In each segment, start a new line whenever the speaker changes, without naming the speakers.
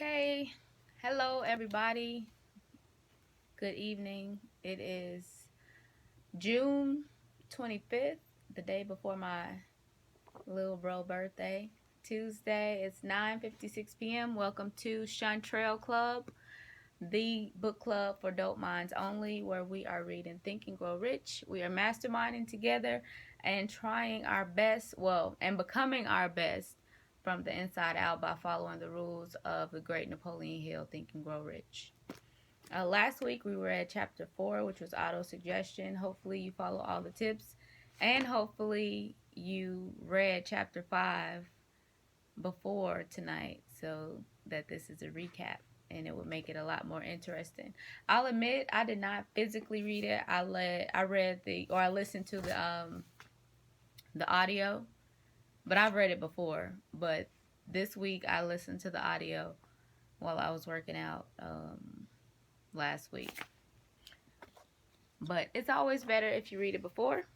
Okay, hello everybody. Good evening. It is June 25th, the day before my little bro birthday. Tuesday, it's 9:56 p.m. Welcome to Chantrelle Club, the book club for dope minds only, where we are reading Think and Grow Rich. We are masterminding together and trying our best, and becoming our best from the inside out by following the rules of the great Napoleon Hill, Think and Grow Rich. Last week we were at chapter 4, which was auto suggestion. Hopefully you follow all the tips, and hopefully you read chapter 5 before tonight so that this is a recap and it would make it a lot more interesting. I'll admit I did not physically read it. I listened to the audio, but I've read it before. But this week I listened to the audio while I was working out last week. But it's always better if you read it before,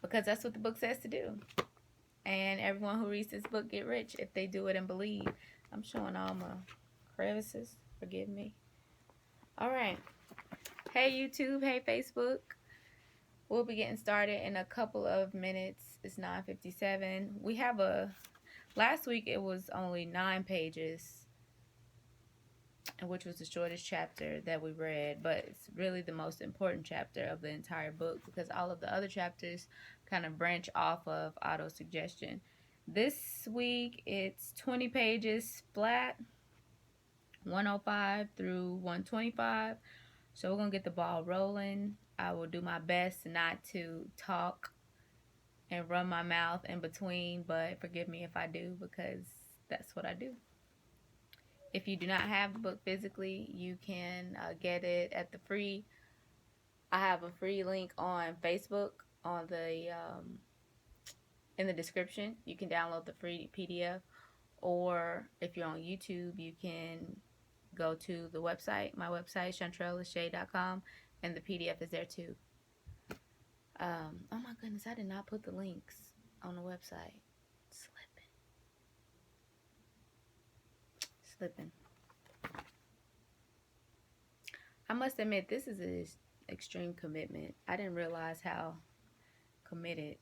because that's what the book says to do. And everyone who reads this book get rich if they do it and believe. I'm showing all my crevices. Forgive me. All right. Hey, YouTube. Hey, Facebook. We'll be getting started in a couple of minutes. It's 9:57. We have last week it was only 9 pages, which was the shortest chapter that we read, but it's really the most important chapter of the entire book because all of the other chapters kind of branch off of auto suggestion. This week it's 20 pages flat, 105 through 125. So we're going to get the ball rolling. I will do my best not to talk and run my mouth in between, but forgive me if I do because that's what I do. If you do not have the book physically, you can get it at the free. I have a free link on Facebook on the in the description. You can download the free PDF, or if you're on YouTube, you can go to the website. My website, chantrelle.lashae.com, and the PDF is there too. Oh my goodness, I did not put the links on the website. Slipping. I must admit, this is an extreme commitment. I didn't realize how committed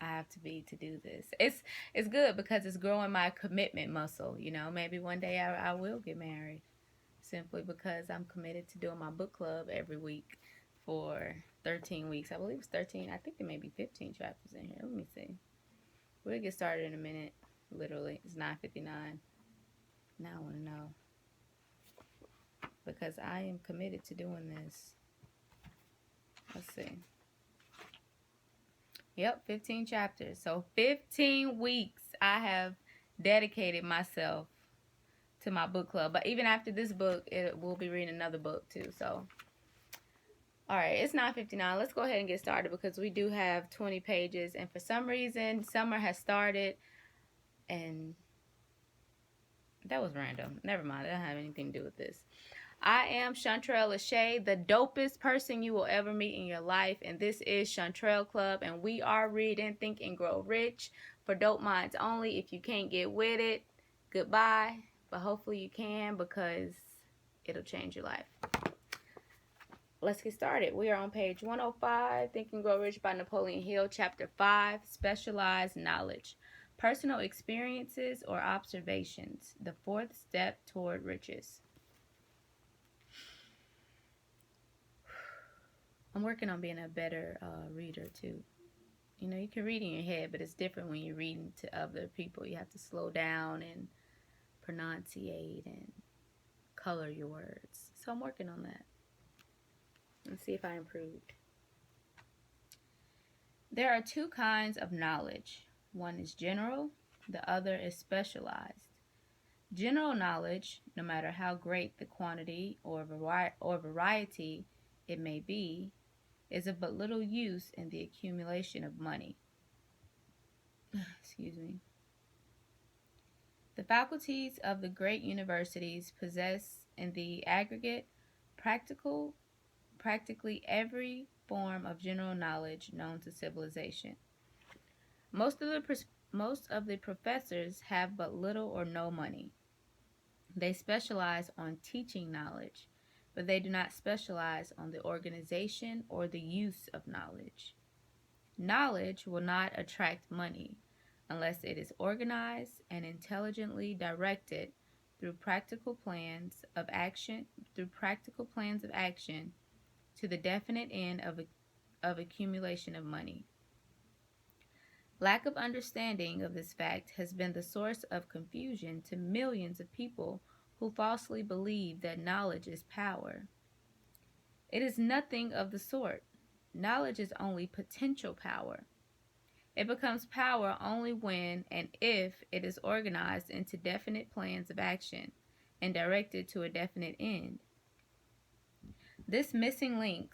I have to be to do this. It's good because it's growing my commitment muscle. You know, maybe one day I will get married simply because I'm committed to doing my book club every week for 13 weeks. I believe it's 13. I think there may be 15 chapters in here. Let me see. We'll get started in a minute. Literally, it's 9:59. Now I want to know, because I am committed to doing this. Let's see. Yep, 15 chapters. So 15 weeks I have dedicated myself to my book club. But even after this book, we'll be reading another book too. So, all right, it's 9:59. Let's go ahead and get started because we do have 20 pages. And for some reason, summer has started. And that was random. Never mind. It doesn't have anything to do with this. I am Chantrelle Lashae, the dopest person you will ever meet in your life. And this is Chantrelle Club. And we are reading Think and Grow Rich for dope minds only. If you can't get with it, goodbye. But hopefully you can, because it'll change your life. Let's get started. We are on page 105, Think and Grow Rich by Napoleon Hill, chapter 5, Specialized Knowledge. Personal experiences or observations, the fourth step toward riches. I'm working on being a better reader too. You know, you can read in your head, but it's different when you're reading to other people. You have to slow down and pronunciate and color your words. So I'm working on that. Let's see if I improved. There are two kinds of knowledge. One is general, the other is specialized. General knowledge, no matter how great the quantity or variety it may be, is of but little use in the accumulation of money. Excuse me. The faculties of the great universities possess in the aggregate practically every form of general knowledge known to civilization. Most of the professors have but little or no money. They specialize on teaching knowledge, but they do not specialize on the organization or the use of knowledge. Knowledge will not attract money unless it is organized and intelligently directed through practical plans of action to the definite end of accumulation of money. Lack of understanding of this fact has been the source of confusion to millions of people who falsely believe that knowledge is power. It is nothing of the sort. Knowledge is only potential power. It becomes power only when and if it is organized into definite plans of action and directed to a definite end. This missing link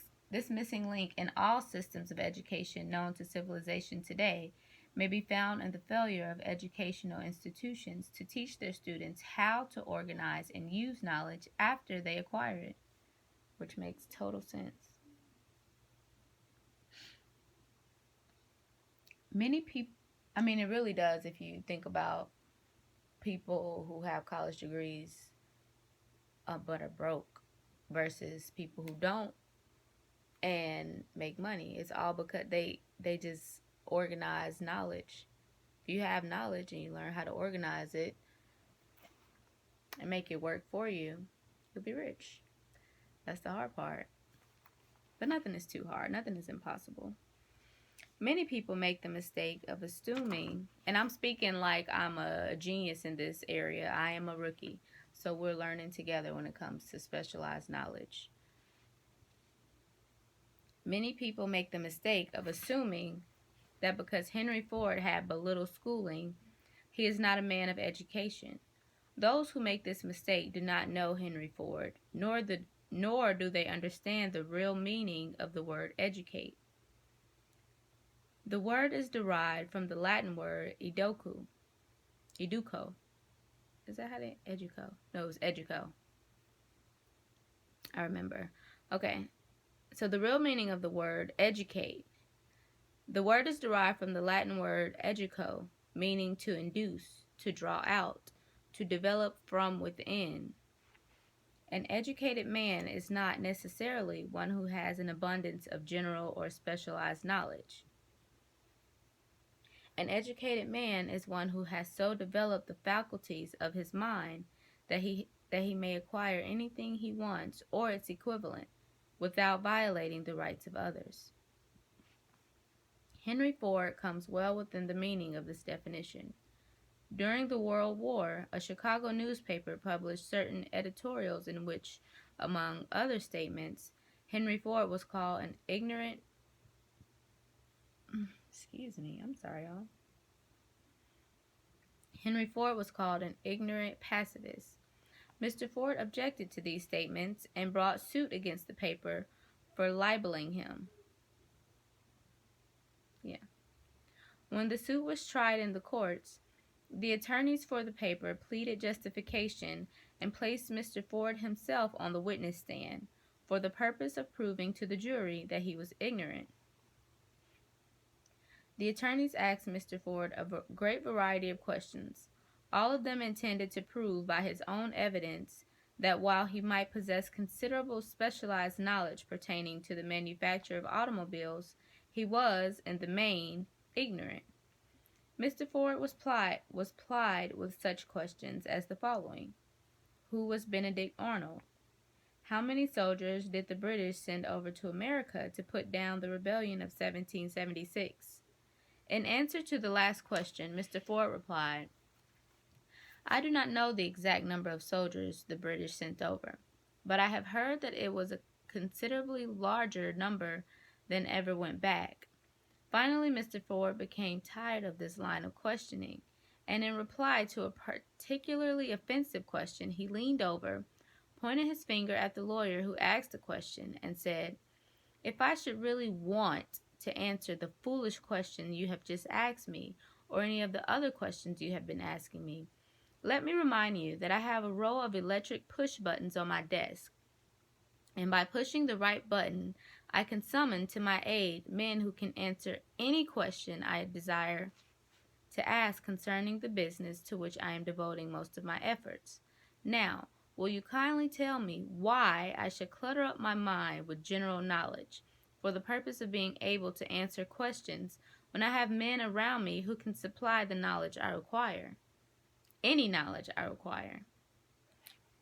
in all systems of education known to civilization today may be found in the failure of educational institutions to teach their students how to organize and use knowledge after they acquire it, which makes total sense. Many people, it really does if you think about people who have college degrees but are broke versus people who don't and make money. It's all because they just organize knowledge. If you have knowledge and you learn how to organize it and make it work for you, you'll be rich. That's the hard part. But nothing is too hard. Nothing is impossible. Many people make the mistake of assuming, and I'm speaking like I'm a genius in this area. I am a rookie. So we're learning together when it comes to specialized knowledge. Many people make the mistake of assuming that because Henry Ford had but little schooling, he is not a man of education. Those who make this mistake do not know Henry Ford, nor do they understand the real meaning of the word educate. The word is derived from the Latin word educo. Is that how they educo? No, it was educo. I remember. Okay. So the real meaning of the word educate. The word is derived from the Latin word educo, meaning to induce, to draw out, to develop from within. An educated man is not necessarily one who has an abundance of general or specialized knowledge. An educated man is one who has so developed the faculties of his mind that he may acquire anything he wants or its equivalent without violating the rights of others. Henry Ford comes well within the meaning of this definition. During the World War, a Chicago newspaper published certain editorials in which, among other statements, Henry Ford was called an ignorant Henry Ford was called an ignorant pacifist. Mr. Ford objected to these statements and brought suit against the paper for libeling him. When the suit was tried in the courts, the attorneys for the paper pleaded justification and placed Mr. Ford himself on the witness stand for the purpose of proving to the jury that he was ignorant. The attorneys asked Mr. Ford a great variety of questions, all of them intended to prove by his own evidence that while he might possess considerable specialized knowledge pertaining to the manufacture of automobiles, he was, in the main, ignorant. Mr. Ford was plied with such questions as the following. Who was Benedict Arnold? How many soldiers did the British send over to America to put down the rebellion of 1776? In answer to the last question, Mr. Ford replied, I do not know the exact number of soldiers the British sent over, but I have heard that it was a considerably larger number than ever went back. Finally, Mr. Ford became tired of this line of questioning, and in reply to a particularly offensive question, he leaned over, pointed his finger at the lawyer who asked the question, and said, If I should really want to answer the foolish question you have just asked me, or any of the other questions you have been asking me, let me remind you that I have a row of electric push buttons on my desk, and by pushing the right button, I can summon to my aid men who can answer any question I desire to ask concerning the business to which I am devoting most of my efforts. Now, will you kindly tell me why I should clutter up my mind with general knowledge for the purpose of being able to answer questions when I have men around me who can supply the knowledge I require? Any knowledge I require.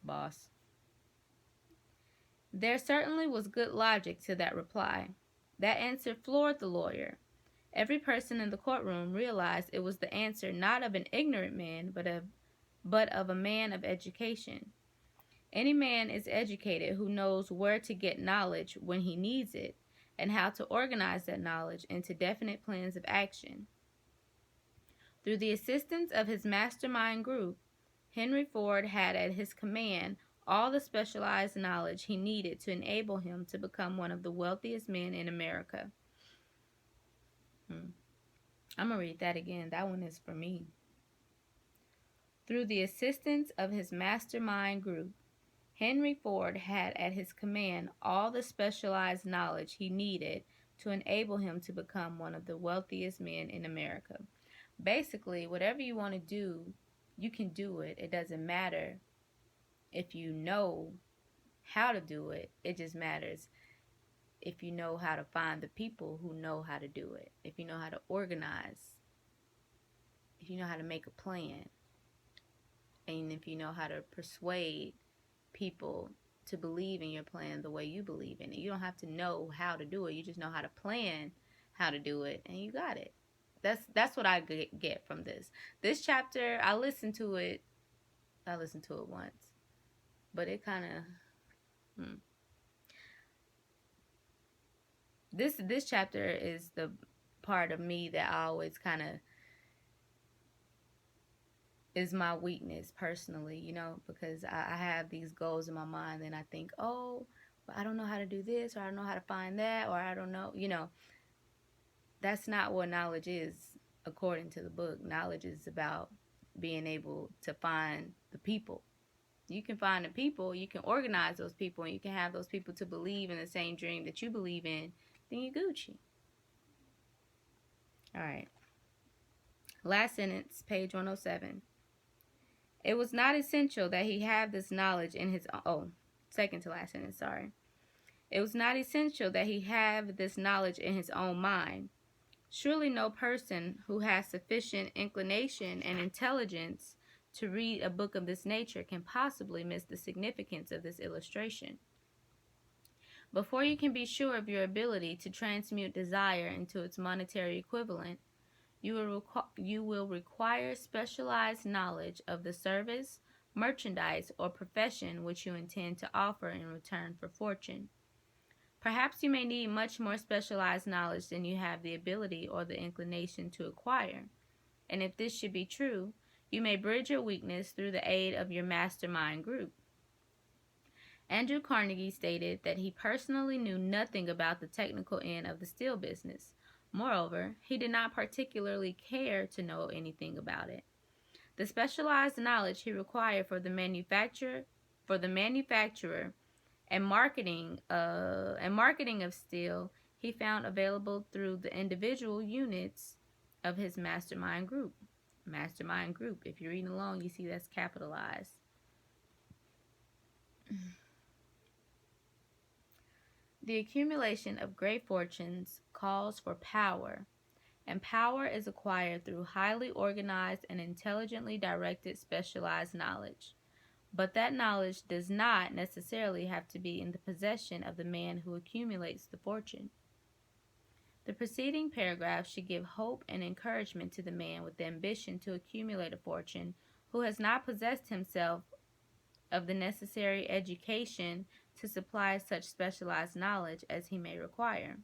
Boss. There certainly was good logic to that reply. That answer floored the lawyer. Every person in the courtroom realized it was the answer not of an ignorant man, but of a man of education. Any man is educated who knows where to get knowledge when he needs it and how to organize that knowledge into definite plans of action. Through the assistance of his mastermind group, Henry Ford had at his command all the specialized knowledge he needed to enable him to become one of the wealthiest men in America. I'm going to read that again. That one is for me. Through the assistance of his mastermind group, Henry Ford had at his command all the specialized knowledge he needed to enable him to become one of the wealthiest men in America. Basically, whatever you want to do, you can do it. It doesn't matter if you know how to do it. It just matters if you know how to find the people who know how to do it. If you know how to organize. If you know how to make a plan. And if you know how to persuade people to believe in your plan the way you believe in it. You don't have to know how to do it. You just know how to plan how to do it, and you got it. That's what I get from this. This chapter, I listened to it once, but it kind of this chapter is the part of me that I always kind of is my weakness personally, you know, because I have these goals in my mind and I think, oh, but I don't know how to do this, or I don't know how to find that, or I don't know, you know. That's not what knowledge is according to the book. Knowledge is about being able to find the people. You can find the people, you can organize those people, and you can have those people to believe in the same dream that you believe in, then you Gucci. All right. Last sentence, page 107. It was not essential that he have this knowledge in his second to last sentence, sorry. It was not essential that he have this knowledge in his own mind. Surely no person who has sufficient inclination and intelligence to read a book of this nature can possibly miss the significance of this illustration. Before you can be sure of your ability to transmute desire into its monetary equivalent, you will require specialized knowledge of the service, merchandise, or profession which you intend to offer in return for fortune. Perhaps you may need much more specialized knowledge than you have the ability or the inclination to acquire. And if this should be true, you may bridge your weakness through the aid of your mastermind group. Andrew Carnegie stated that he personally knew nothing about the technical end of the steel business. Moreover, he did not particularly care to know anything about it. The specialized knowledge he required for the manufacturer and marketing of steel he found available through the individual units of his mastermind group. Mastermind group. If you're reading along, you see that's capitalized. The accumulation of great fortunes calls for power, and power is acquired through highly organized and intelligently directed specialized knowledge. But that knowledge does not necessarily have to be in the possession of the man who accumulates the fortune. The preceding paragraph should give hope and encouragement to the man with the ambition to accumulate a fortune who has not possessed himself of the necessary education to supply such specialized knowledge as he may require.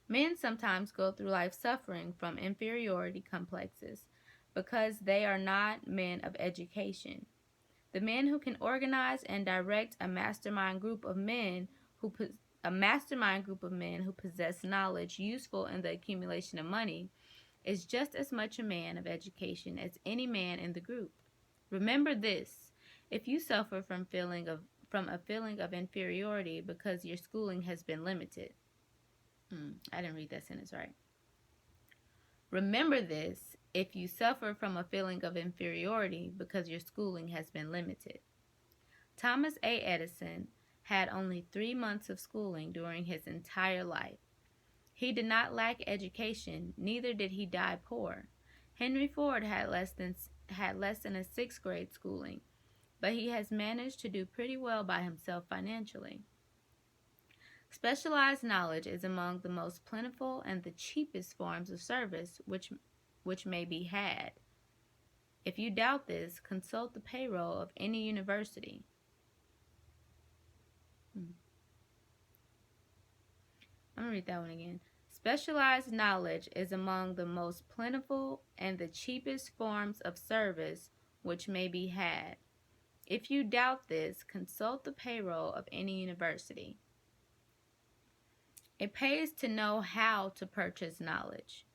Men sometimes go through life suffering from inferiority complexes because they are not men of education. The men who can organize and direct a mastermind group of men who possess knowledge useful in the accumulation of money is just as much a man of education as any man in the group. Remember this: if you suffer from a feeling of inferiority because your schooling has been limited. I didn't read that sentence right. Remember this: if you suffer from a feeling of inferiority because your schooling has been limited. Thomas A. Edison had only 3 months of schooling during his entire life. He did not lack education, neither did he die poor. Henry Ford had less than a sixth grade schooling, but he has managed to do pretty well by himself financially. Specialized knowledge is among the most plentiful and the cheapest forms of service which may be had. If you doubt this, consult the payroll of any university. I'm going to read that one again. Specialized knowledge is among the most plentiful and the cheapest forms of service which may be had. If you doubt this, consult the payroll of any university. It pays to know how to purchase knowledge.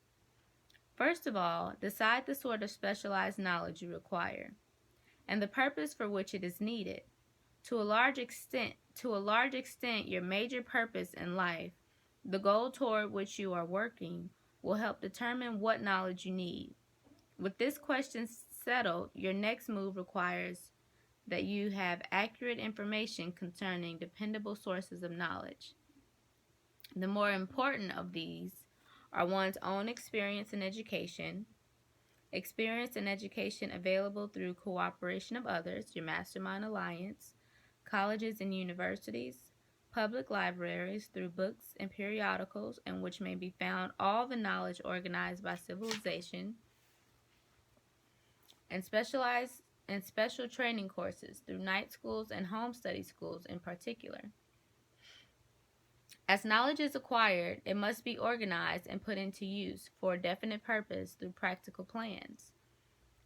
First of all, decide the sort of specialized knowledge you require and the purpose for which it is needed. To a large extent, your major purpose in life, the goal toward which you are working, will help determine what knowledge you need. With this question settled, your next move requires that you have accurate information concerning dependable sources of knowledge. The more important of these are one's own experience and education available through cooperation of others, your mastermind alliance, colleges and universities, public libraries through books and periodicals in which may be found all the knowledge organized by civilization, and special training courses through night schools and home study schools in particular. As knowledge is acquired, it must be organized and put into use for a definite purpose through practical plans.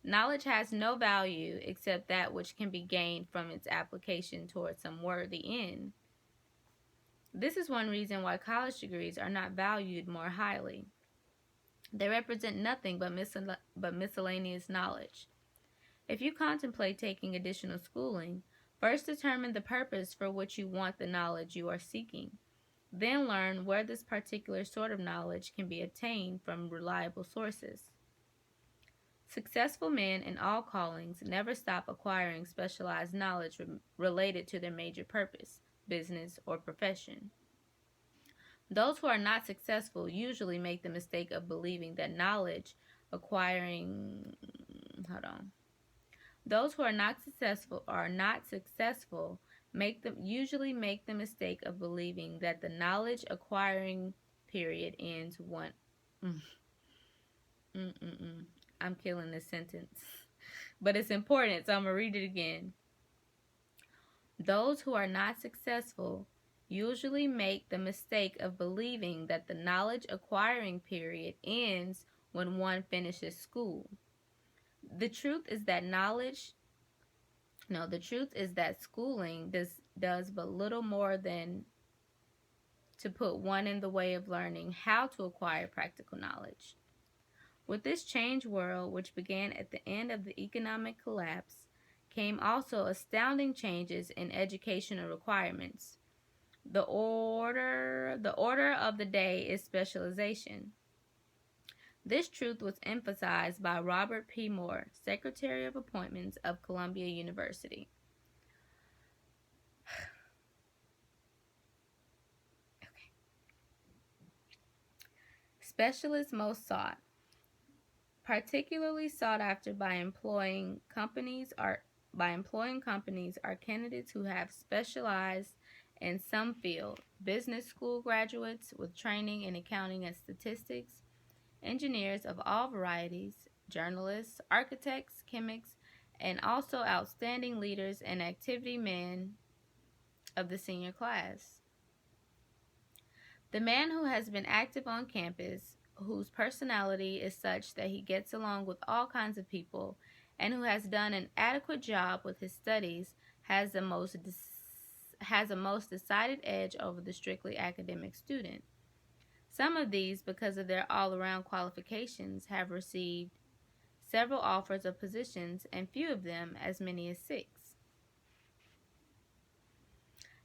Knowledge has no value except that which can be gained from its application towards some worthy end. This is one reason why college degrees are not valued more highly. They represent nothing but miscellaneous knowledge. If you contemplate taking additional schooling, first determine the purpose for which you want the knowledge you are seeking. Then learn where this particular sort of knowledge can be obtained from reliable sources. Successful men in all callings never stop acquiring specialized knowledge related to their major purpose, business, or profession. Those who are not successful usually make the mistake of believing that knowledge acquiring Those who are not successful usually make the mistake of believing that the knowledge acquiring period ends one. I'm killing this sentence, but it's important, so I'm gonna read it again. Those who are not successful usually make the mistake of believing that the knowledge acquiring period ends when one finishes school. The truth is that schooling does but little more than to put one in the way of learning how to acquire practical knowledge. With this changed world, which began at the end of the economic collapse, came also astounding changes in educational requirements. The order of the day is specialization. This truth was emphasized by Robert P. Moore, Secretary of Appointments of Columbia University. Okay. Specialists most sought. Particularly sought after by employing companies are candidates who have specialized in some field, business school graduates with training in accounting and statistics, engineers of all varieties, journalists, architects, chemists, and also outstanding leaders and activity men of the senior class. The man who has been active on campus, whose personality is such that he gets along with all kinds of people, and who has done an adequate job with his studies, has a most decided edge over the strictly academic student. Some of these, because of their all-around qualifications, have received several offers of positions, and few of them as many as 6.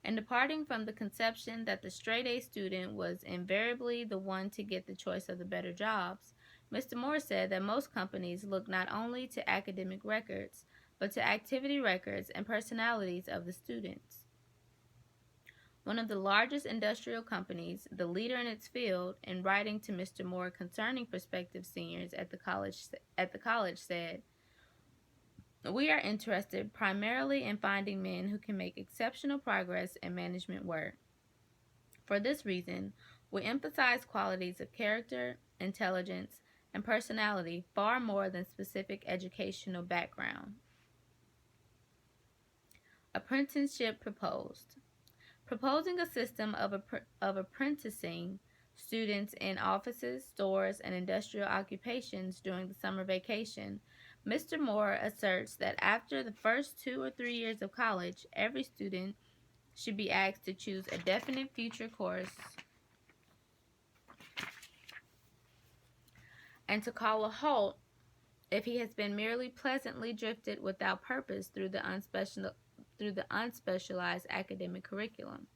And departing from the conception that the straight-A student was invariably the one to get the choice of the better jobs, Mr. Moore said that most companies look not only to academic records, but to activity records and personalities of the students. One of the largest industrial companies, the leader in its field, in writing to Mr. Moore concerning prospective seniors at the college said, "We are interested primarily in finding men who can make exceptional progress in management work. For this reason, we emphasize qualities of character, intelligence, and personality far more than specific educational background." Apprenticeship proposed. Proposing a system of apprenticing students in offices, stores, and industrial occupations during the summer vacation, Mr. Moore asserts that after the first 2 or 3 years of college, every student should be asked to choose a definite future course and to call a halt if he has been merely pleasantly drifted without purpose through the unspecialized academic curriculum.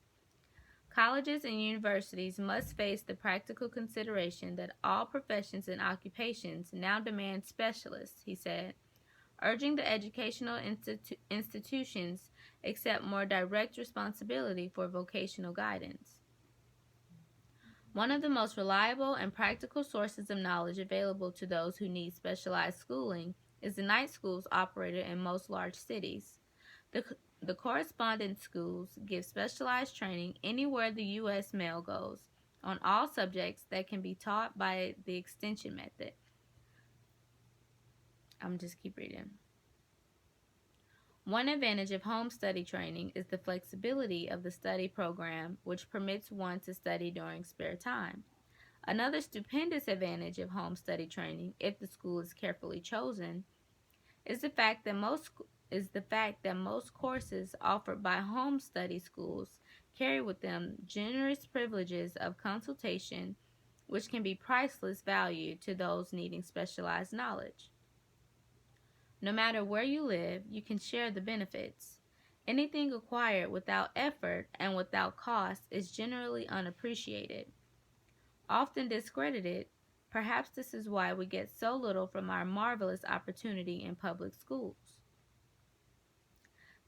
Colleges and universities must face the practical consideration that all professions and occupations now demand specialists, he said, urging the educational institutions accept more direct responsibility for vocational guidance. One of the most reliable and practical sources of knowledge available to those who need specialized schooling is the night schools operated in most large cities. The correspondence schools give specialized training anywhere the U.S. mail goes on all subjects that can be taught by the extension method. I'm just keep reading. One advantage of home study training is the flexibility of the study program, which permits one to study during spare time. Another stupendous advantage of home study training, if the school is carefully chosen, is the fact that most courses offered by home study schools carry with them generous privileges of consultation, which can be priceless value to those needing specialized knowledge. No matter where you live, you can share the benefits. Anything acquired without effort and without cost is generally unappreciated. Often discredited, perhaps this is why we get so little from our marvelous opportunity in public schools.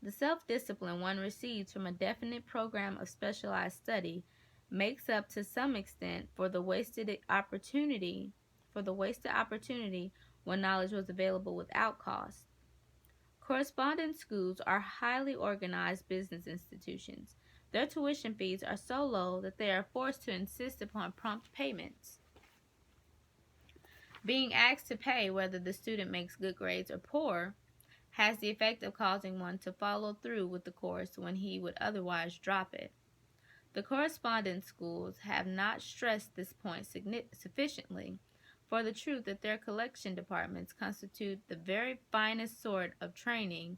The self-discipline one receives from a definite program of specialized study makes up to some extent for the wasted opportunity when knowledge was available without cost. Correspondence schools are highly organized business institutions. Their tuition fees are so low that they are forced to insist upon prompt payments. Being asked to pay whether the student makes good grades or poor has the effect of causing one to follow through with the course when he would otherwise drop it. The correspondence schools have not stressed this point sufficiently for the truth that their collection departments constitute the very finest sort of training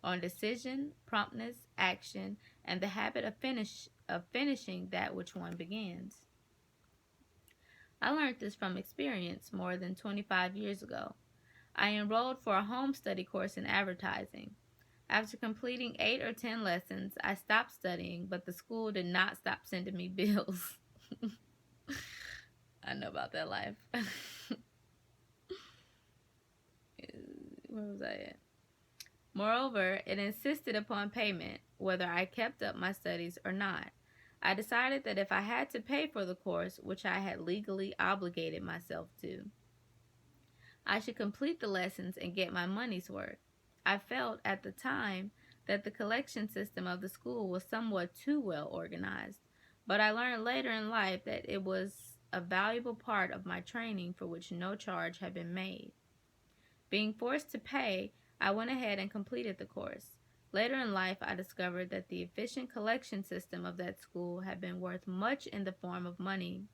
on decision, promptness, action, and the habit of finishing that which one begins. I learned this from experience more than 25 years ago. I enrolled for a home study course in advertising. After completing 8 or 10 lessons, I stopped studying, but the school did not stop sending me bills. I know about that life. Where was I at? Moreover, it insisted upon payment, whether I kept up my studies or not. I decided that if I had to pay for the course, which I had legally obligated myself to, I should complete the lessons and get my money's worth. I felt at the time that the collection system of the school was somewhat too well organized, but I learned later in life that it was a valuable part of my training for which no charge had been made. Being forced to pay, I went ahead and completed the course. Later in life, I discovered that the efficient collection system of that school had been worth much in the form of money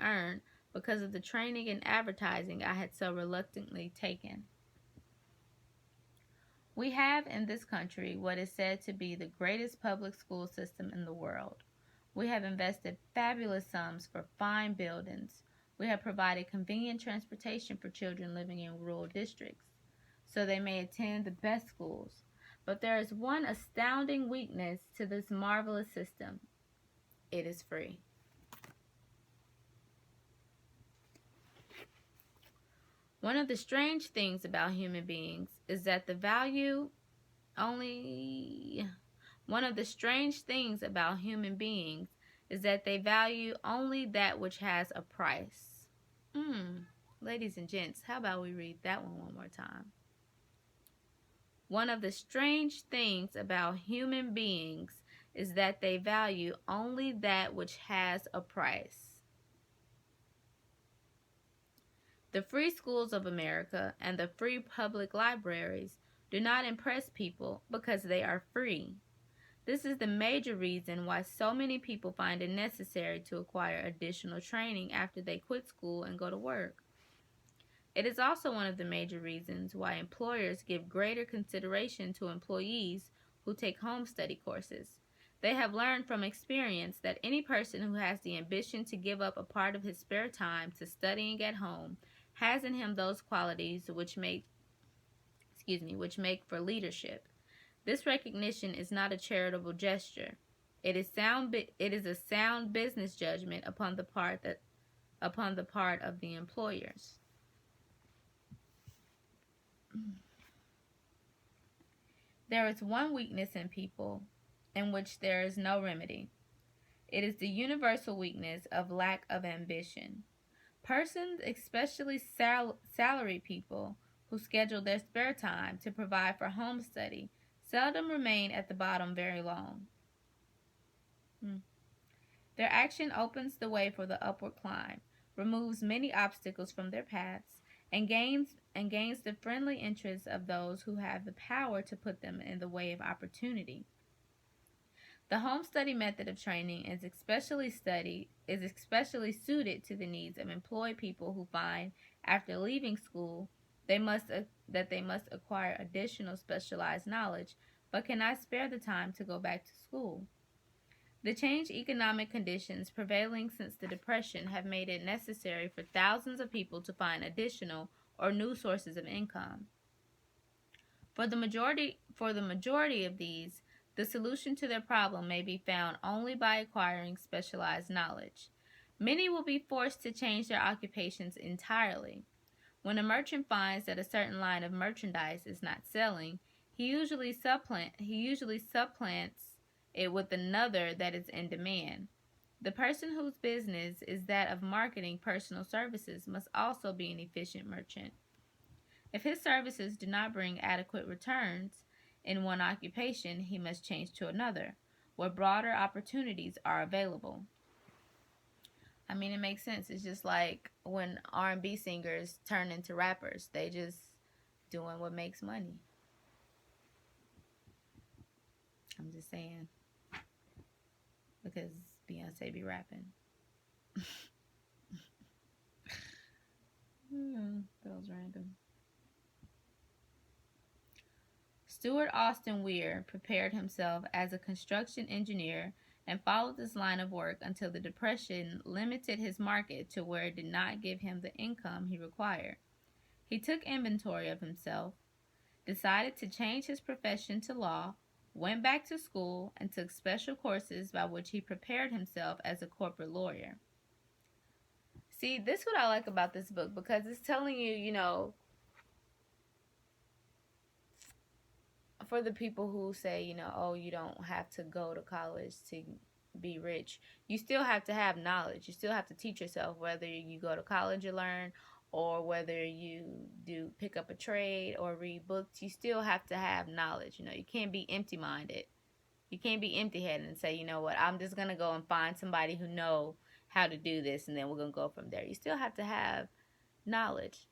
earned because of the training in advertising I had so reluctantly taken. We have in this country what is said to be the greatest public school system in the world. We have invested fabulous sums for fine buildings. We have provided convenient transportation for children living in rural districts, so they may attend the best schools. But there is one astounding weakness to this marvelous system. It is free. One of the strange things about human beings is that they value only that which has a price. Ladies and gents, how about we read that one more time? One of the strange things about human beings is that they value only that which has a price. The free schools of America and the free public libraries do not impress people because they are free. This is the major reason why so many people find it necessary to acquire additional training after they quit school and go to work. It is also one of the major reasons why employers give greater consideration to employees who take home study courses. They have learned from experience that any person who has the ambition to give up a part of his spare time to studying at home has in him those qualities which make for leadership. This recognition is not a charitable gesture. It is a sound business judgment upon the part of the employers. There is one weakness in people in which there is no remedy. It is the universal weakness of lack of ambition. Persons, especially salaried people, who schedule their spare time to provide for home study, seldom remain at the bottom very long. Their action opens the way for the upward climb, removes many obstacles from their paths, and gains the friendly interest of those who have the power to put them in the way of opportunity. The home study method of training is especially suited to the needs of employed people who find, after leaving school, that they must acquire additional specialized knowledge, but cannot spare the time to go back to school. The changed economic conditions prevailing since the Depression have made it necessary for thousands of people to find additional or new sources of income. For the majority of these, the solution to their problem may be found only by acquiring specialized knowledge. Many will be forced to change their occupations entirely. When a merchant finds that a certain line of merchandise is not selling, he usually supplants it with another that is in demand. The person whose business is that of marketing personal services must also be an efficient merchant. If his services do not bring adequate returns in one occupation, he must change to another, where broader opportunities are available. I mean, it makes sense. It's just like when R&B singers turn into rappers. They just doing what makes money. I'm just saying. Because Beyonce be rapping. That was random. Stuart Austin Weir prepared himself as a construction engineer and followed this line of work until the Depression limited his market to where it did not give him the income he required. He took inventory of himself, decided to change his profession to law, went back to school, and took special courses by which he prepared himself as a corporate lawyer. See, this is what I like about this book, because it's telling you, for the people who say, oh, you don't have to go to college to be rich. You still have to have knowledge. You still have to teach yourself, whether you go to college and learn, or whether you do pick up a trade or read books. You still have to have knowledge. You can't be empty-minded. You can't be empty-headed and say, you know what, I'm just going to go and find somebody who know how to do this, and then we're going to go from there. You still have to have knowledge.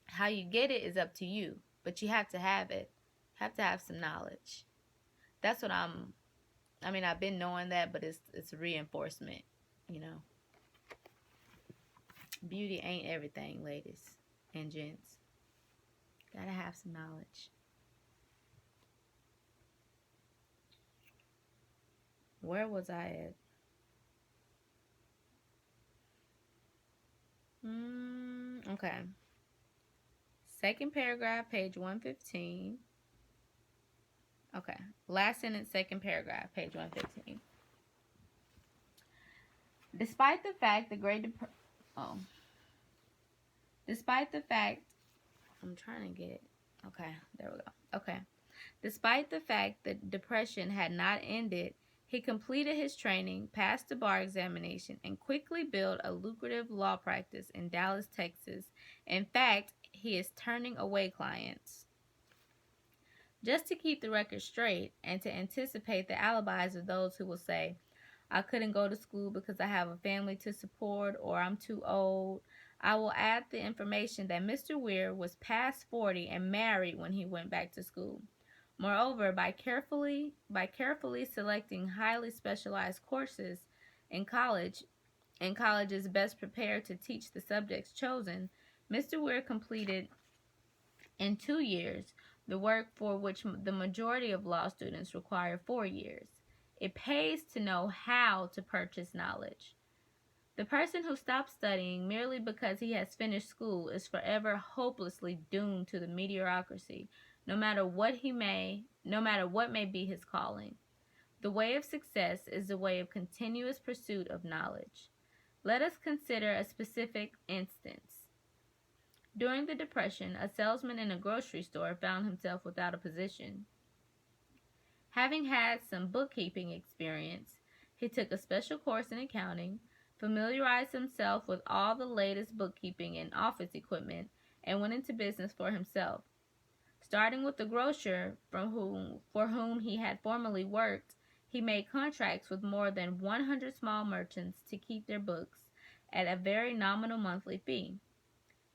How you get it is up to you, but you have to have it. Have to have some knowledge. That's what I've been knowing that, but it's reinforcement, Beauty ain't everything, ladies and gents. Gotta have some knowledge. Where was I at? Okay. Second paragraph, page 115. Okay. Last sentence, second paragraph, page 115. Despite the Despite the fact, I'm trying to get it. Okay, there we go. Okay. Despite the fact that depression had not ended, he completed his training, passed the bar examination, and quickly built a lucrative law practice in Dallas, Texas. In fact, he is turning away clients. Just to keep the record straight and to anticipate the alibis of those who will say, I couldn't go to school because I have a family to support or I'm too old, I will add the information that Mr. Weir was past 40 and married when he went back to school. Moreover, by carefully selecting highly specialized courses in colleges best prepared to teach the subjects chosen, Mr. Weir completed in 2 years the work for which the majority of law students require 4 years. It pays to know how to purchase knowledge. The person who stops studying merely because he has finished school is forever hopelessly doomed to the mediocrity, no matter what may be his calling. The way of success is the way of continuous pursuit of knowledge. Let us consider a specific instance. During the Depression, a salesman in a grocery store found himself without a position. Having had some bookkeeping experience, he took a special course in accounting, familiarized himself with all the latest bookkeeping and office equipment, and went into business for himself. Starting with the grocer for whom he had formerly worked, he made contracts with more than 100 small merchants to keep their books at a very nominal monthly fee.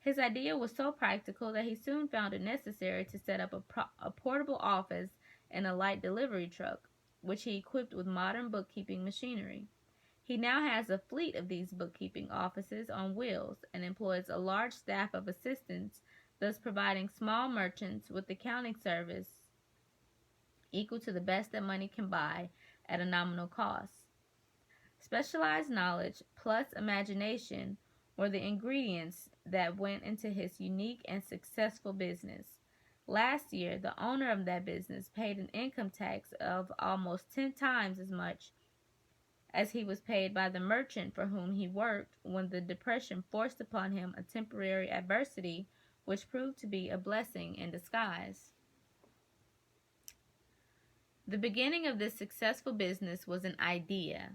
His idea was so practical that he soon found it necessary to set up a portable office and a light delivery truck, which he equipped with modern bookkeeping machinery. He now has a fleet of these bookkeeping offices on wheels and employs a large staff of assistants, thus providing small merchants with accounting service equal to the best that money can buy at a nominal cost. Specialized knowledge plus imagination were the ingredients that went into his unique and successful business. Last year, the owner of that business paid an income tax of almost 10 times as much as he was paid by the merchant for whom he worked when the Depression forced upon him a temporary adversity which proved to be a blessing in disguise. The beginning of this successful business was an idea.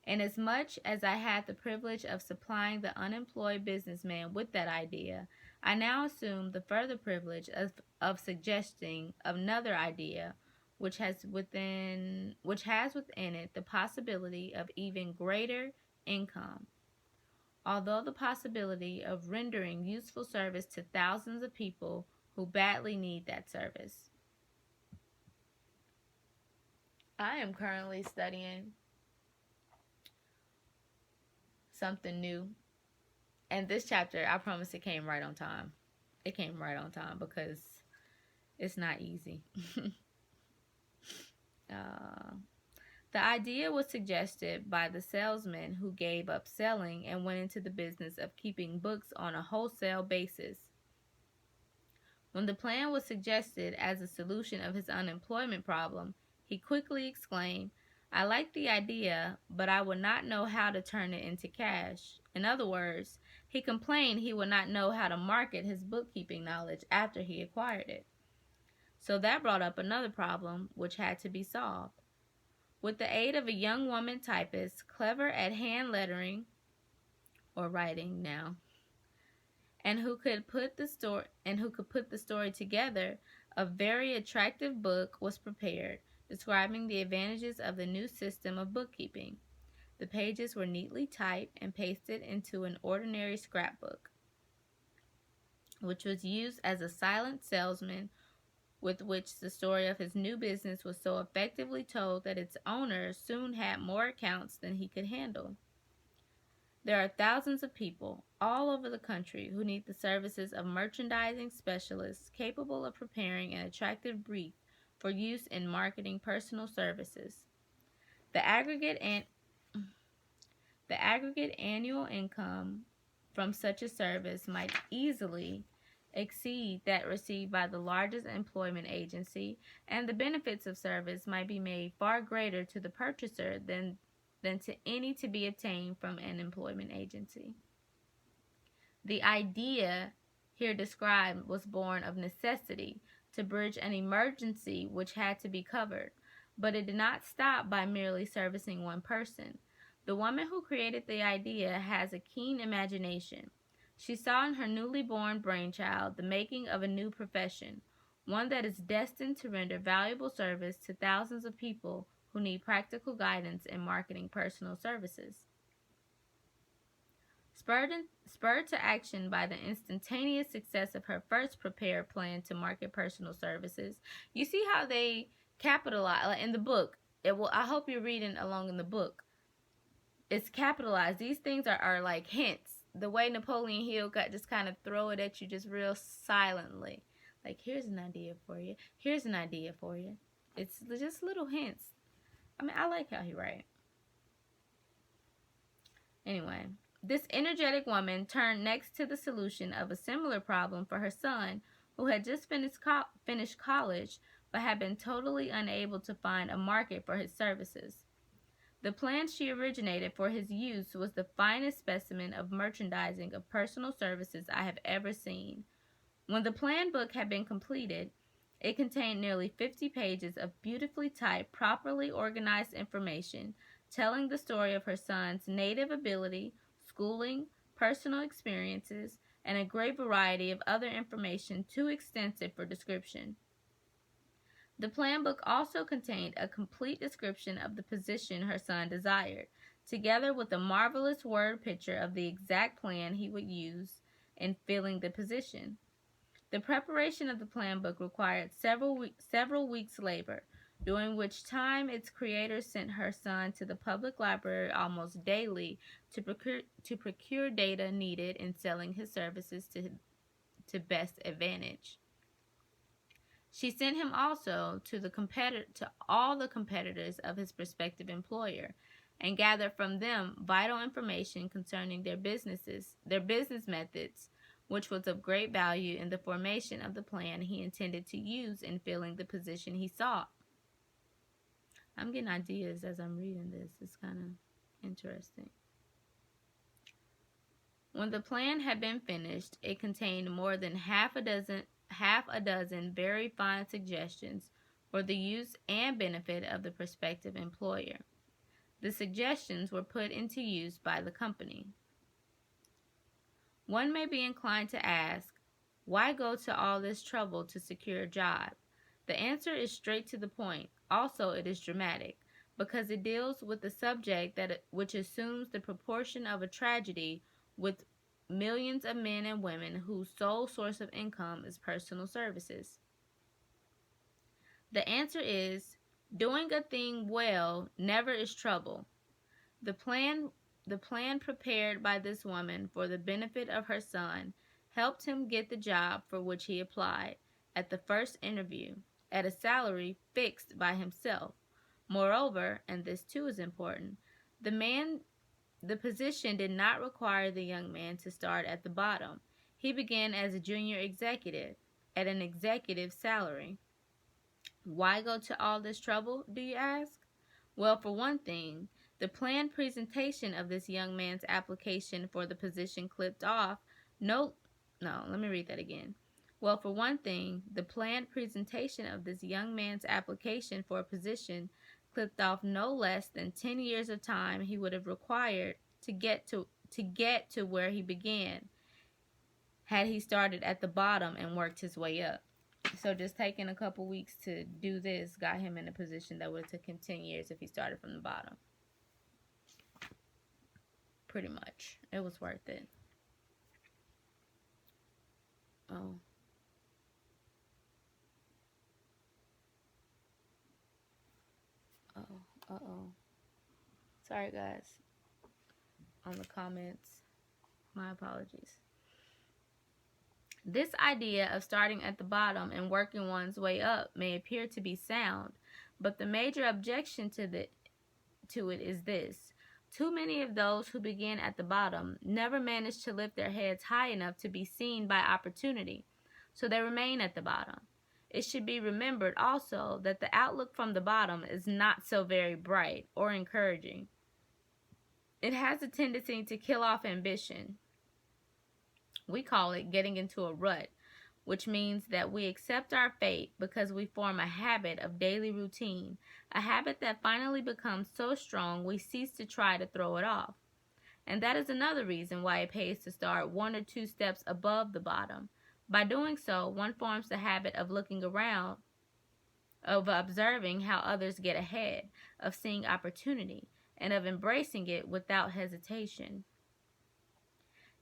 Inasmuch as I had the privilege of supplying the unemployed businessman with that idea, I now assume the further privilege of suggesting another idea which has within it the possibility of even greater income, although the possibility of rendering useful service to thousands of people who badly need that service. I am currently studying something new, and this chapter, I promise, it came right on time. It came right on time because it's not easy. The idea was suggested by the salesman who gave up selling and went into the business of keeping books on a wholesale basis. When the plan was suggested as a solution of his unemployment problem, he quickly exclaimed, I like the idea, but I would not know how to turn it into cash. In other words, he complained he would not know how to market his bookkeeping knowledge after he acquired it. So that brought up another problem which had to be solved. With the aid of a young woman typist, clever at hand lettering or writing now, and who could put the story together, a very attractive book was prepared, describing the advantages of the new system of bookkeeping. The pages were neatly typed and pasted into an ordinary scrapbook, which was used as a silent salesman with which the story of his new business was so effectively told that its owner soon had more accounts than he could handle. There are thousands of people all over the country who need the services of merchandising specialists capable of preparing an attractive brief for use in marketing personal services. The aggregate annual income from such a service might easily exceed that received by the largest employment agency, and the benefits of service might be made far greater to the purchaser than to any to be obtained from an employment agency. The idea here described was born of necessity to bridge an emergency which had to be covered, but it did not stop by merely servicing one person. The woman who created the idea has a keen imagination. She saw in her newly born brainchild the making of a new profession, one that is destined to render valuable service to thousands of people who need practical guidance in marketing personal services. Spurred to action by the instantaneous success of her first prepared plan to market personal services, you see how they capitalize, like in the book. I hope you're reading along in the book. It's capitalized. These things are like hints. The way Napoleon Hill got just kind of throw it at you just real silently. Like, here's an idea for you. Here's an idea for you. It's just little hints. I mean, I like how he writes. Anyway, this energetic woman turned next to the solution of a similar problem for her son, who had just finished college but had been totally unable to find a market for his services. The plan she originated for his use was the finest specimen of merchandising of personal services I have ever seen. When the plan book had been completed, it contained nearly 50 pages of beautifully typed, properly organized information telling the story of her son's native ability, schooling, personal experiences, and a great variety of other information too extensive for description. The plan book also contained a complete description of the position her son desired, together with a marvelous word picture of the exact plan he would use in filling the position. The preparation of the plan book required several weeks' labor, during which time its creator sent her son to the public library almost daily to procure data needed in selling his services to best advantage. She sent him also to all the competitors of his prospective employer, and gathered from them vital information concerning their business methods, which was of great value in the formation of the plan he intended to use in filling the position he sought. I'm getting ideas as I'm reading this. It's kind of interesting. When the plan had been finished, it contained more than half a dozen very fine suggestions for the use and benefit of the prospective employer. The suggestions were put into use by the company. One may be inclined to ask, why go to all this trouble to secure a job? The answer is straight to the point. Also, it is dramatic, because it deals with the subject which assumes the proportion of a tragedy with millions of men and women whose sole source of income is personal services. The answer is, doing a thing well never is trouble. The plan prepared by this woman for the benefit of her son helped him get the job for which he applied at the first interview at a salary fixed by himself. Moreover, and this too is important, the position did not require the young man to start at the bottom. He began as a junior executive at an executive salary. Why go to all this trouble, do you ask? Well, for one thing, the planned presentation of this young man's application for the position clipped off let me read that again. Well, for one thing, the planned presentation of this young man's application for a position clipped off no less than 10 years of time he would have required to get to where he began, had he started at the bottom and worked his way up. So just taking a couple weeks to do this got him in a position that would have taken him 10 years if he started from the bottom. Pretty much. It was worth it. Oh. Sorry, guys. On the comments. My apologies. This idea of starting at the bottom and working one's way up may appear to be sound, but the major objection to it is this. Too many of those who begin at the bottom never manage to lift their heads high enough to be seen by opportunity, so they remain at the bottom. It should be remembered also that the outlook from the bottom is not so very bright or encouraging. It has a tendency to kill off ambition. We call it getting into a rut, which means that we accept our fate because we form a habit of daily routine, a habit that finally becomes so strong we cease to try to throw it off. And that is another reason why it pays to start one or two steps above the bottom. By doing so, one forms the habit of looking around, of observing how others get ahead, of seeing opportunity, and of embracing it without hesitation.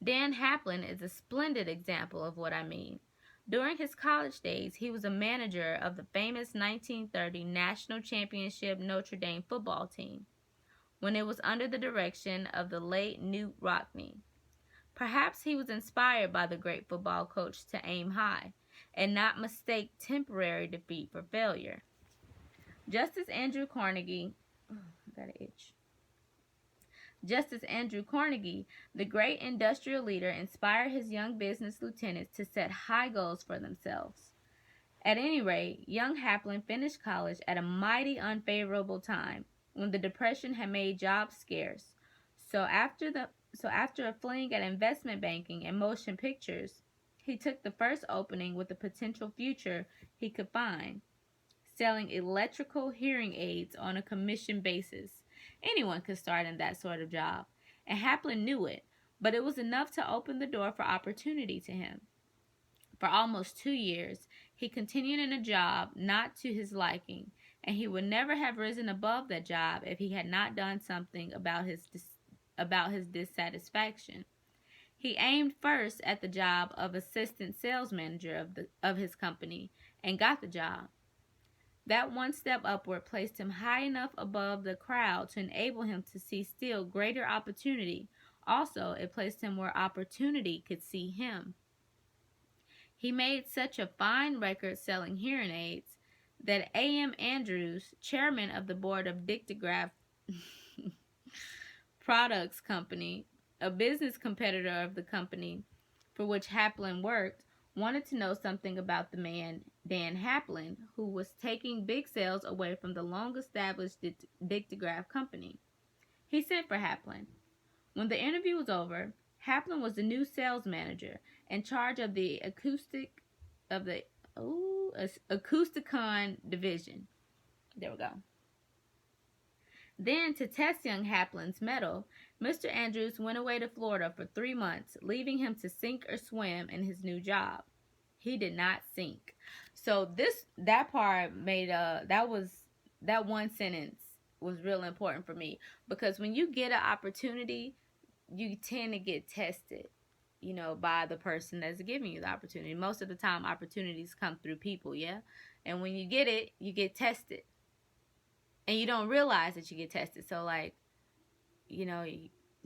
Dan Haplin is a splendid example of what I mean. During his college days, he was a manager of the famous 1930 National Championship Notre Dame football team, when it was under the direction of the late Knute Rockne. Perhaps he was inspired by the great football coach to aim high and not mistake temporary defeat for failure. Just as Andrew Carnegie, oh, I got an itch. Just as Andrew Carnegie, the great industrial leader, inspired his young business lieutenants to set high goals for themselves. At any rate, young Haplin finished college at a mighty unfavorable time when the Depression had made jobs scarce. So after a fling at investment banking and motion pictures, he took the first opening with a potential future he could find, selling electrical hearing aids on a commission basis. Anyone could start in that sort of job, and Haplin knew it, but it was enough to open the door for opportunity to him. For almost 2 years, he continued in a job not to his liking, and he would never have risen above that job if he had not done something about his dissatisfaction. He aimed first at the job of assistant sales manager of his company and got the job. That one step upward placed him high enough above the crowd to enable him to see still greater opportunity. Also, it placed him where opportunity could see him. He made such a fine record selling hearing aids that A.M. Andrews, chairman of the board of Dictograph Products Company, a business competitor of the company for which Haplin worked, wanted to know something about the man Dan Haplin, who was taking big sales away from the long-established Dictograph company. He sent for Haplin. When the interview was over, Haplin was the new sales manager in charge of the Acousticon division. There we go. Then, to test young Haplin's mettle, Mr. Andrews went away to Florida for 3 months, leaving him to sink or swim in his new job. He did not sink. So that one sentence was real important for me, because when you get an opportunity, you tend to get tested, by the person that's giving you the opportunity. Most of the time, opportunities come through people, yeah? And when you get it, you get tested. And you don't realize that you get tested. So,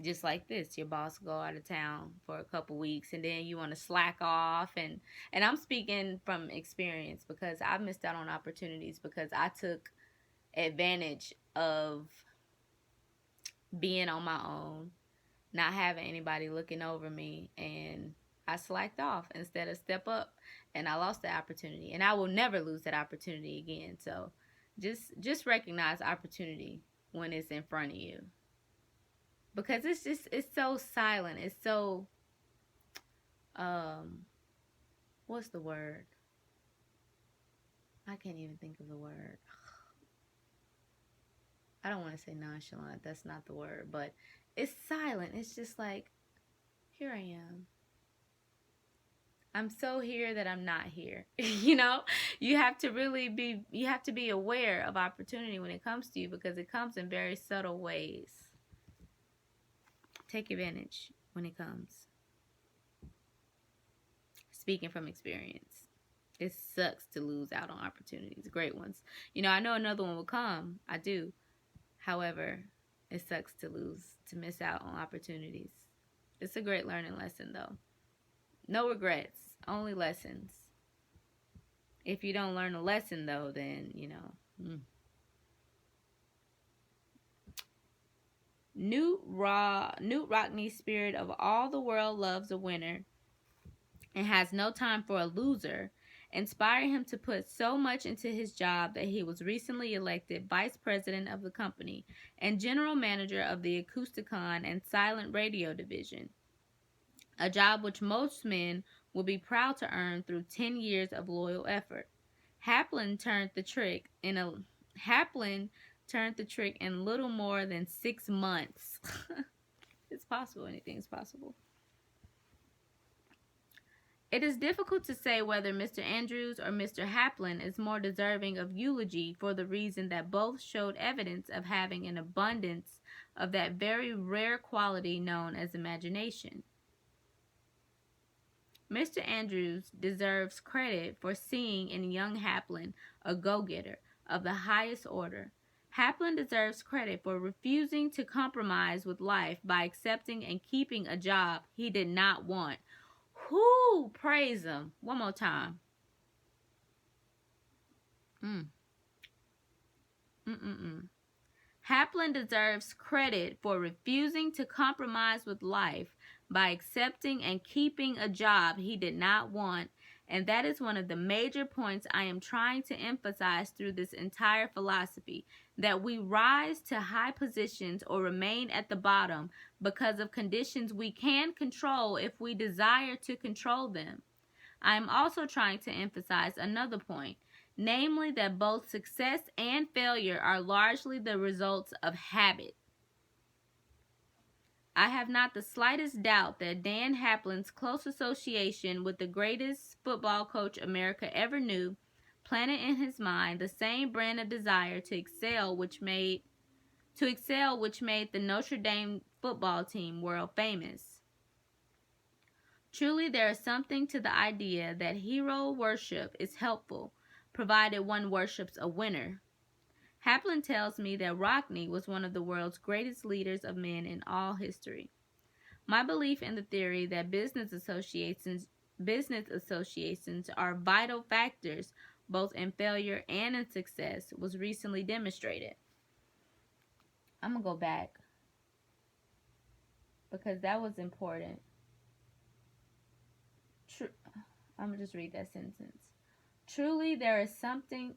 just like this, your boss go out of town for a couple weeks, and then you want to slack off. And I'm speaking from experience, because I missed out on opportunities because I took advantage of being on my own, not having anybody looking over me, and I slacked off instead of step up, and I lost the opportunity. And I will never lose that opportunity again. So just recognize opportunity when it's in front of you, because it's so silent. It's so what's the word? I can't even think of the word. I don't want to say nonchalant. That's not the word, but it's silent. It's just like, here I am. I'm so here that I'm not here. You have to be aware of opportunity when it comes to you, because it comes in very subtle ways. Take advantage when it comes. Speaking from experience, it sucks to lose out on opportunities, great ones. I know another one will come. I do. However, it sucks to miss out on opportunities. It's a great learning lesson, though. No regrets, only lessons. If you don't learn a lesson, though, then, Knute Rockne's spirit of all the world loves a winner and has no time for a loser inspired him to put so much into his job that he was recently elected vice president of the company and general manager of the Acousticon and silent radio division. a job which most men would be proud to earn through 10 years of loyal effort. Haplin turned the trick in a Haplin turned the trick in little more than 6 months. It's possible, anything's possible. It is difficult to say whether Mr. Andrews or Mr. Haplin is more deserving of eulogy for the reason that both showed evidence of having an abundance of that very rare quality known as imagination. Mr. Andrews deserves credit for seeing in young Haplin a go-getter of the highest order. Haplin deserves credit for refusing to compromise with life by accepting and keeping a job he did not want. Whoo! Praise him. One more time. Haplin deserves credit for refusing to compromise with life by accepting and keeping a job he did not want, and that is one of the major points I am trying to emphasize through this entire philosophy, that we rise to high positions or remain at the bottom because of conditions we can control if we desire to control them. I am also trying to emphasize another point, namely that both success and failure are largely the results of habit. I have not the slightest doubt that Dan Haplin's close association with the greatest football coach America ever knew planted in his mind the same brand of desire to excel which made the Notre Dame football team world famous. Truly, there is something to the idea that hero worship is helpful, provided one worships a winner. Haplin tells me that Rockne was one of the world's greatest leaders of men in all history. My belief in the theory that business associations are vital factors both in failure and in success was recently demonstrated. I'm going to go back because that was important. I'm going to just read that sentence. Truly, there is something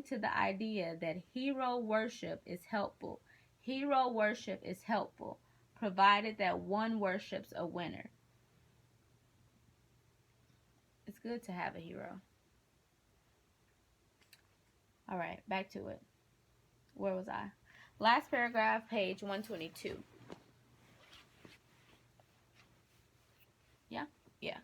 to the idea that hero worship is helpful. Hero worship is helpful, provided that one worships a winner. It's good to have a hero. All right, back to it. Where was I? Last paragraph, page 122. Yeah? Yeah.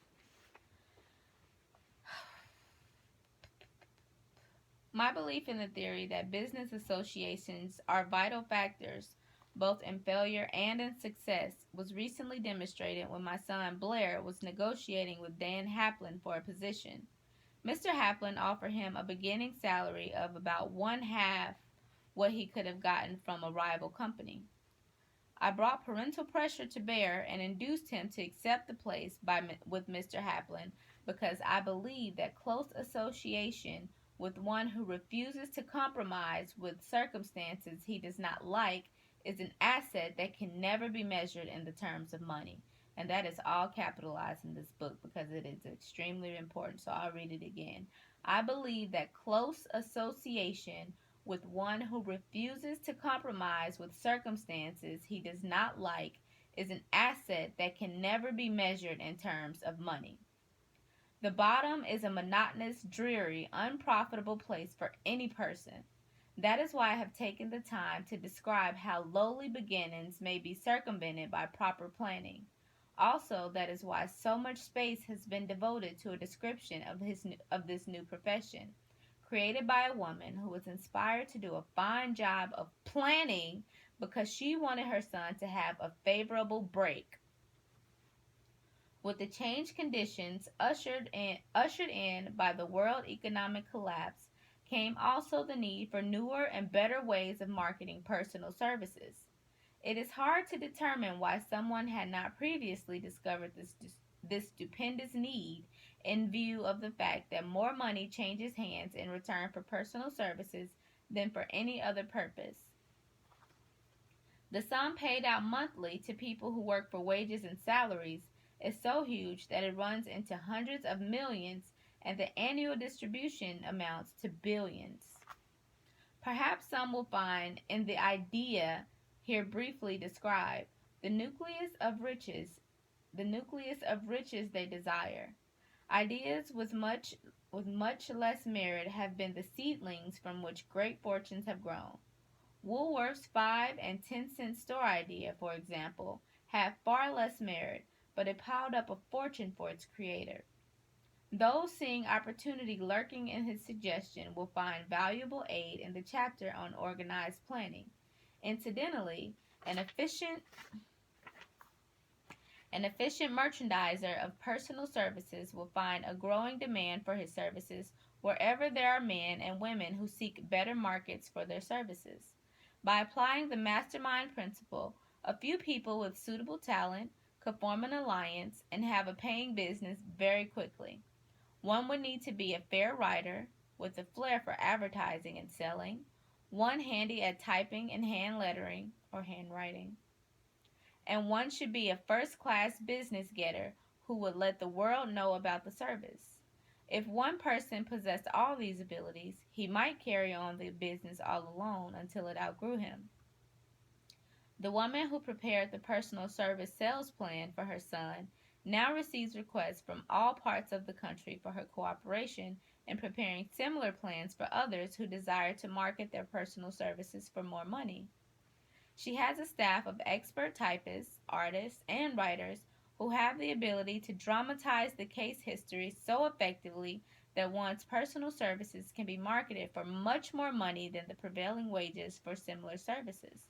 My belief in the theory that business associations are vital factors both in failure and in success was recently demonstrated when my son Blair was negotiating with Dan Haplin for a position. Mr. Haplin offered him a beginning salary of about one half what he could have gotten from a rival company. I brought parental pressure to bear and induced him to accept the place with Mr. Haplin because I believe that close association with one who refuses to compromise with circumstances he does not like is an asset that can never be measured in the terms of money. And that is all capitalized in this book because it is extremely important. So I'll read it again. I believe that close association with one who refuses to compromise with circumstances he does not like is an asset that can never be measured in terms of money. The bottom is a monotonous, dreary, unprofitable place for any person. That is why I have taken the time to describe how lowly beginnings may be circumvented by proper planning. Also, that is why so much space has been devoted to a description of this new profession, created by a woman who was inspired to do a fine job of planning because she wanted her son to have a favorable break. With the changed conditions ushered in by the world economic collapse came also the need for newer and better ways of marketing personal services. It is hard to determine why someone had not previously discovered this stupendous need in view of the fact that more money changes hands in return for personal services than for any other purpose. The sum paid out monthly to people who work for wages and salaries is so huge that it runs into hundreds of millions and the annual distribution amounts to billions. Perhaps some will find in the idea here briefly described the nucleus of riches the nucleus of riches they desire. Ideas with much less merit have been the seedlings from which great fortunes have grown. Woolworth's 5 and 10 cent store idea, for example, had far less merit, but it piled up a fortune for its creator. Those seeing opportunity lurking in his suggestion will find valuable aid in the chapter on organized planning. Incidentally, an efficient An efficient merchandiser of personal services will find a growing demand for his services wherever there are men and women who seek better markets for their services. By applying the mastermind principle, a few people with suitable talent could form an alliance and have a paying business very quickly. One would need to be a fair writer with a flair for advertising and selling, one handy at typing and hand lettering or handwriting, and one should be a first class business getter who would let the world know about the service. If one person possessed all these abilities, he might carry on the business all alone until it outgrew him. The woman who prepared the personal service sales plan for her son now receives requests from all parts of the country for her cooperation in preparing similar plans for others who desire to market their personal services for more money. She has a staff of expert typists, artists, and writers who have the ability to dramatize the case history so effectively that one's personal services can be marketed for much more money than the prevailing wages for similar services.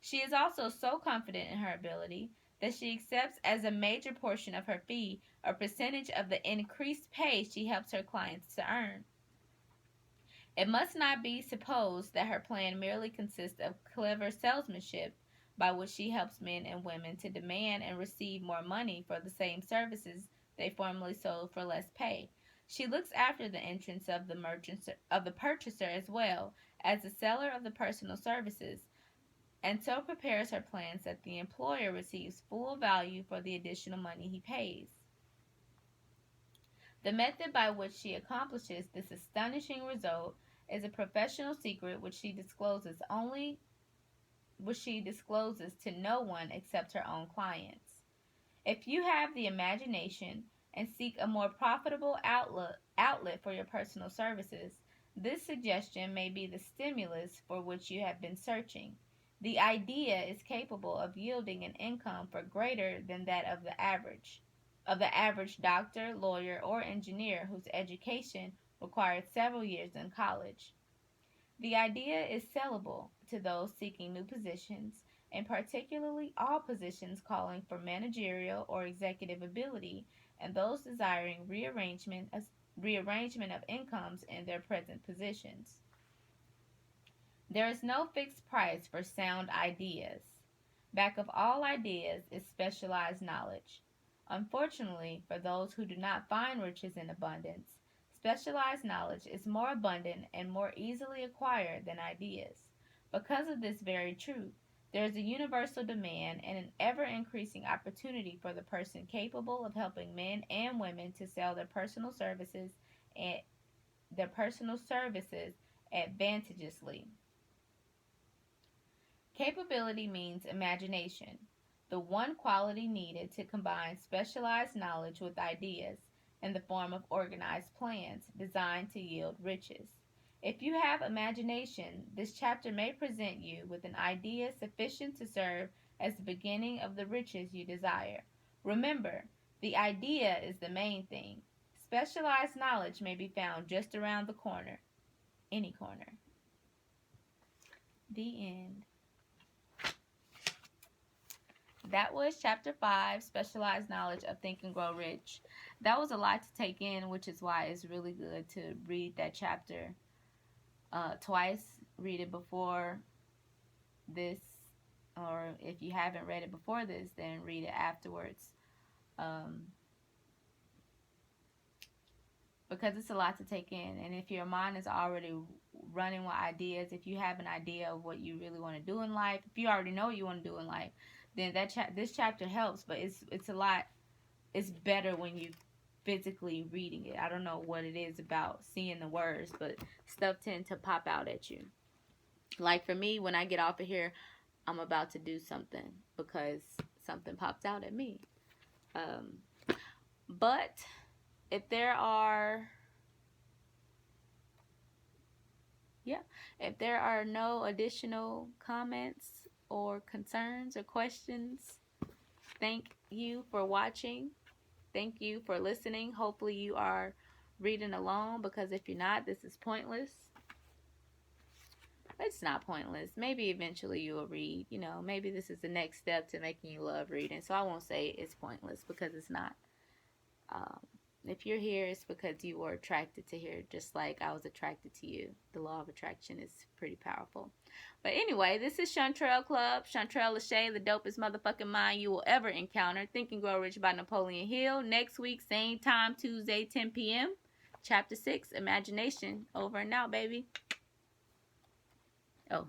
She is also so confident in her ability that she accepts as a major portion of her fee a percentage of the increased pay she helps her clients to earn. It must not be supposed that her plan merely consists of clever salesmanship by which she helps men and women to demand and receive more money for the same services they formerly sold for less pay. She looks after the interests of the purchaser as well as the seller of the personal services, and so prepares her plans that the employer receives full value for the additional money he pays. The method by which she accomplishes this astonishing result is a professional secret which she discloses to no one except her own clients. If you have the imagination and seek a more profitable outlet for your personal services, this suggestion may be the stimulus for which you have been searching. The idea is capable of yielding an income far greater than that of the average doctor, lawyer, or engineer whose education required several years in college. The idea is sellable to those seeking new positions, and particularly all positions calling for managerial or executive ability, and those desiring rearrangement of incomes in their present positions. There is no fixed price for sound ideas. Back of all ideas is specialized knowledge. Unfortunately, for those who do not find riches in abundance, specialized knowledge is more abundant and more easily acquired than ideas. Because of this very truth, there is a universal demand and an ever increasing opportunity for the person capable of helping men and women to sell and their personal services advantageously. Capability means imagination, the one quality needed to combine specialized knowledge with ideas in the form of organized plans designed to yield riches. If you have imagination, this chapter may present you with an idea sufficient to serve as the beginning of the riches you desire. Remember, the idea is the main thing. Specialized knowledge may be found just around the corner, any corner. The end. That was chapter 5, Specialized Knowledge of Think and Grow Rich. That was a lot to take in, which is why it's really good to read that chapter twice. Read it before this, or if you haven't read it before this, then read it afterwards. Because it's a lot to take in. And if your mind is already running with ideas, if you have an idea of what you really want to do in life, if you already know what you want to do in life, then this chapter helps. But it's a lot. It's better when you physically reading it. I don't know what it is about seeing the words, but stuff tend to pop out at you. Like for me, when I get off of here, I'm about to do something because something popped out at me. But if there are, if there are no additional comments or concerns or questions, thank you for watching. Thank you for listening. Hopefully you are reading along, because if you're not, this is pointless. It's not pointless. Maybe eventually you will read. You know, maybe this is the next step to making you love reading. So I won't say it's pointless, because it's not. Um, if you're here, it's because you were attracted to here, just like I was attracted to you. The law of attraction is pretty powerful. But anyway, this is Chantrelle Club. Chantrelle Lashae, the dopest motherfucking mind you will ever encounter. Think and Grow Rich by Napoleon Hill. Next week, same time, Tuesday, 10 p.m. Chapter 6, Imagination. Over and out, baby. Oh.